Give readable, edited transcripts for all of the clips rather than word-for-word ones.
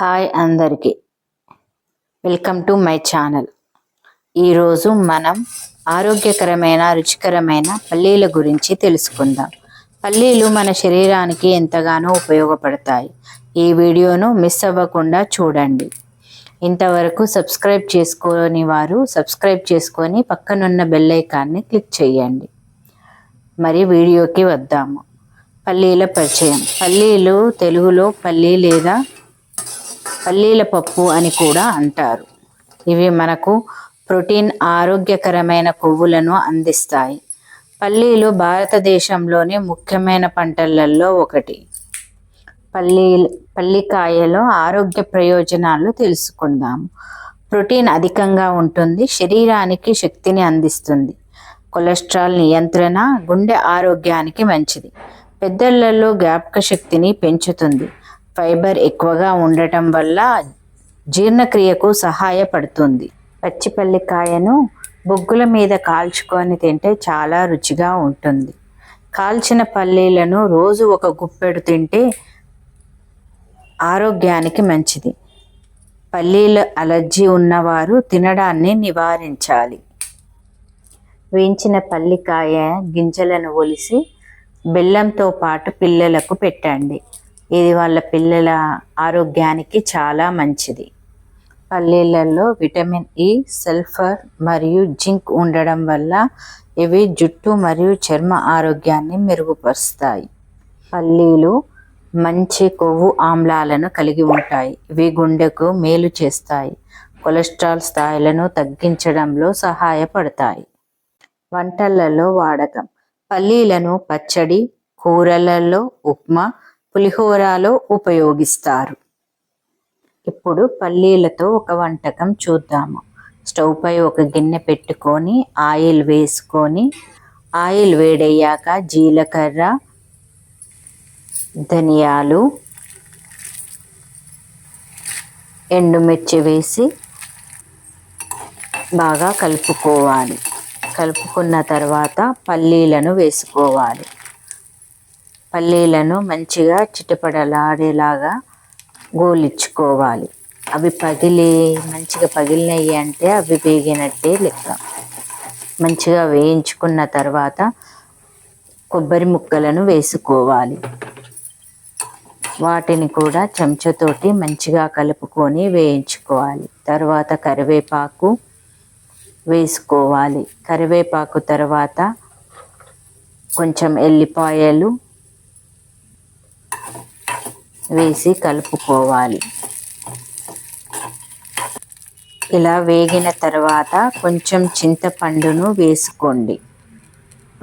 Hi అందరికీ, welcome to my channel. ఈరోజు మనం ఆరోగ్యకరమైన రుచికరమైన పల్లీల గురించి తెలుసుకుందాం. పల్లీలు మన శరీరానికి ఎంతగానో ఉపయోగపడతాయి. ఈ వీడియోను మిస్ అవ్వకుండా చూడండి. ఇంతవరకు సబ్స్క్రైబ్ చేసుకోని వారు సబ్స్క్రైబ్ చేసుకొని పక్కనున్న బెల్ ఐకాన్ని క్లిక్ చేయండి. మరి వీడియోకి వద్దాము. పల్లీల పరిచయం. పల్లీలు తెలుగులో పల్లి లేదా పల్లీల పప్పు అని కూడా అంటారు. ఇవి మనకు ప్రోటీన్, ఆరోగ్యకరమైన కొవ్వులను అందిస్తాయి. పల్లీలు భారతదేశంలోని ముఖ్యమైన పంటలలో ఒకటి. పల్లికాయలో ఆరోగ్య ప్రయోజనాలు తెలుసుకుందాము. ప్రోటీన్ అధికంగా ఉంటుంది, శరీరానికి శక్తిని అందిస్తుంది, కొలెస్ట్రాల్ నియంత్రణ, గుండె ఆరోగ్యానికి మంచిది, పెద్దలలో జ్ఞాపక శక్తిని పెంచుతుంది, ఫైబర్ ఎక్కువగా ఉండటం వల్ల జీర్ణక్రియకు సహాయపడుతుంది. పచ్చి పల్లికాయను బొగ్గుల మీద కాల్చుకొని తింటే చాలా రుచిగా ఉంటుంది. కాల్చిన పల్లీలను రోజు ఒక గుప్పెడు తింటే ఆరోగ్యానికి మంచిది. పల్లీల అలర్జీ ఉన్నవారు తినడాన్ని నివారించాలి. వేయించిన పల్లికాయ గింజలను ఒలిసి బెల్లంతో పాటు పిల్లలకు పెట్టండి. ఇది వాళ్ళ పిల్లల ఆరోగ్యానికి చాలా మంచిది. పల్లీలలో విటమిన్ ఇ, సల్ఫర్ మరియు జింక్ ఉండడం వల్ల ఇవి జుట్టు మరియు చర్మ ఆరోగ్యాన్ని మెరుగుపరుస్తాయి. పల్లీలు మంచి కొవ్వు ఆమ్లాలను కలిగి ఉంటాయి. ఇవి గుండెకు మేలు చేస్తాయి, కొలెస్ట్రాల్ స్థాయిలను తగ్గించడంలో సహాయపడతాయి. వంటలలో వాడకం. పల్లీలను పచ్చడి, కూరలలో, ఉప్మా, పులిహోరలో ఉపయోగిస్తారు. ఇప్పుడు పల్లీలతో ఒక వంటకం చూద్దాము. స్టవ్ పై ఒక గిన్నె పెట్టుకొని ఆయిల్ వేసుకొని, ఆయిల్ వేడయ్యాక జీలకర్ర, ధనియాలు, ఎండుమిర్చి వేసి బాగా కలుపుకోవాలి. కలుపుకున్న తర్వాత పల్లీలను వేసుకోవాలి. పల్లీలను మంచిగా చిటపటలాడేలాగా గోలించుకోవాలి. అవి మంచిగా పగిలినాయి అంటే అవి వేగినట్టే లెక్క. మంచిగా వేయించుకున్న తర్వాత కొబ్బరి ముక్కలను వేసుకోవాలి. వాటిని కూడా చెంచాతోటి మంచిగా కలుపుకొని వేయించుకోవాలి. తర్వాత కరివేపాకు వేసుకోవాలి. కరివేపాకు తర్వాత కొంచెం ఎల్లిపాయలు వేసి కలుపుకోవాలి. ఇలా వేగిన తర్వాత కొంచెం చింతపండును వేసుకోండి.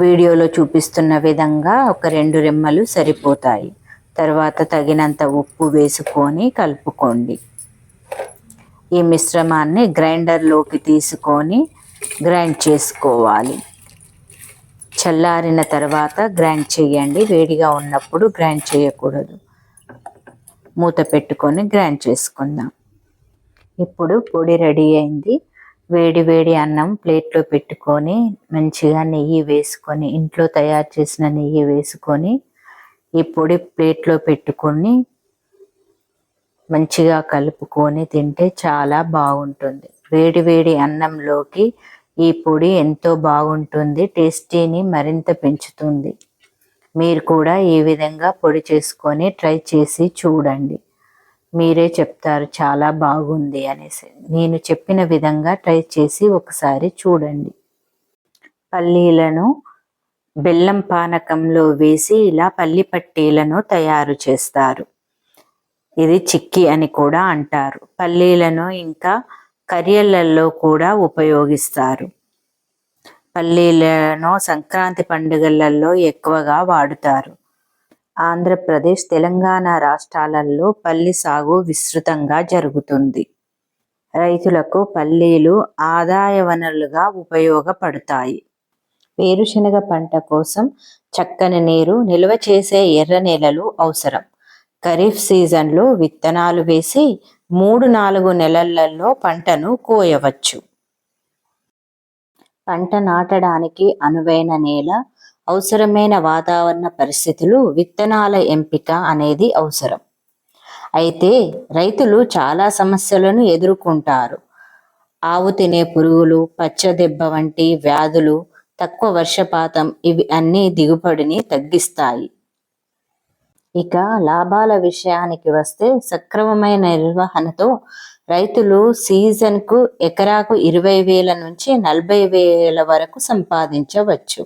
వీడియోలో చూపిస్తున్న విధంగా ఒక 2 రెమ్మలు సరిపోతాయి. తర్వాత తగినంత ఉప్పు వేసుకొని కలుపుకోండి. ఈ మిశ్రమాన్ని గ్రైండర్లోకి తీసుకొని గ్రైండ్ చేసుకోవాలి. చల్లారిన తర్వాత గ్రైండ్ చేయండి. వేడిగా ఉన్నప్పుడు గ్రైండ్ చేయకూడదు. మూత పెట్టుకొని గ్రైండ్ చేసుకుందాం. ఇప్పుడు పొడి రెడీ అయింది. వేడి వేడి అన్నం ప్లేట్లో పెట్టుకొని మంచిగా నెయ్యి వేసుకొని, ఇంట్లో తయారు చేసిన నెయ్యి వేసుకొని ఈ పొడి ప్లేట్లో పెట్టుకొని మంచిగా కలుపుకొని తింటే చాలా బాగుంటుంది. వేడి వేడి అన్నంలోకి ఈ పొడి ఎంతో బాగుంటుంది. టేస్టీని మరింత పెంచుతుంది. మీరు కూడా ఈ విధంగా పొడి చేసుకొని ట్రై చేసి చూడండి. మీరే చెప్తారు చాలా బాగుంది అనేసి. నేను చెప్పిన విధంగా ట్రై చేసి ఒకసారి చూడండి. పల్లీలను బెల్లం పానకంలో వేసి ఇలా పల్లి పట్టీలను తయారు చేస్తారు. ఇది చిక్కీ అని కూడా అంటారు. పల్లీలను ఇంకా కర్రీలలో కూడా ఉపయోగిస్తారు. పల్లీలను సంక్రాంతి పండుగలలో ఎక్కువగా వాడుతారు. ఆంధ్రప్రదేశ్, తెలంగాణ రాష్ట్రాలలో పల్లి సాగు విస్తృతంగా జరుగుతుంది. రైతులకు పల్లీలు ఆదాయ వనరులుగా ఉపయోగపడతాయి. వేరుశనగ పంట కోసం చక్కని నీరు, నిల్వ చేసే ఎర్ర నేలలు అవసరం. ఖరీఫ్ సీజన్లో విత్తనాలు వేసి 3-4 నెలలలో పంటను కోయవచ్చు. పంట నాటడానికి అనువైన నేల, అవసరమైన వాతావరణ పరిస్థితులు, విత్తనాల ఎంపిక అనేది అవసరం. అయితే రైతులు చాలా సమస్యలను ఎదుర్కొంటారు. ఆవు తినే పురుగులు, పచ్చదెబ్బ వంటి వ్యాధులు, తక్కువ వర్షపాతం ఇవి అన్నీ దిగుబడిని తగ్గిస్తాయి. ఇక లాభాల విషయానికి వస్తే సక్రమమైన నిర్వహణతో రైతులు సీజన్కు ఎకరాకు 20,000 నుంచి 40,000 వరకు సంపాదించవచ్చు.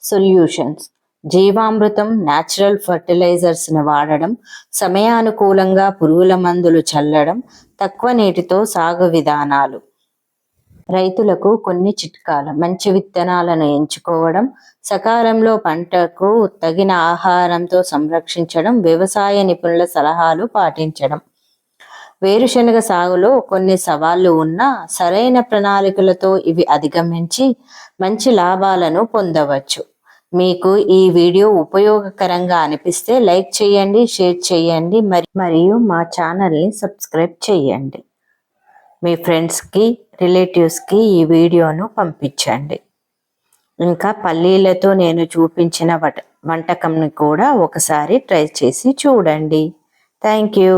సొల్యూషన్స్: జీవామృతం, న్యాచురల్ ఫర్టిలైజర్స్ని వాడడం, సమయానుకూలంగా పురుగుల మందులు చల్లడం, తక్కువ నీటితో సాగు విధానాలు. రైతులకు కొన్ని చిట్కాలు: మంచి విత్తనాలను ఎంచుకోవడం, సకాలంలో పంటకు తగిన ఆహారంతో సంరక్షించడం, వ్యవసాయ నిపుణుల సలహాలు పాటించడం. వేరుశనగ సాగులో కొన్ని సవాళ్లు ఉన్నా సరైన ప్రణాళికలతో ఇవి అధిగమించి మంచి లాభాలను పొందవచ్చు. మీకు ఈ వీడియో ఉపయోగకరంగా అనిపిస్తే లైక్ చేయండి, షేర్ చేయండి, మరియు మా ఛానల్ని సబ్స్క్రైబ్ చేయండి. మీ ఫ్రెండ్స్కి, రిలేటివ్స్కి ఈ వీడియోను పంపించండి. ఇంకా పల్లీలతో నేను చూపించిన వంటకంని కూడా ఒకసారి ట్రై చేసి చూడండి. Thank you.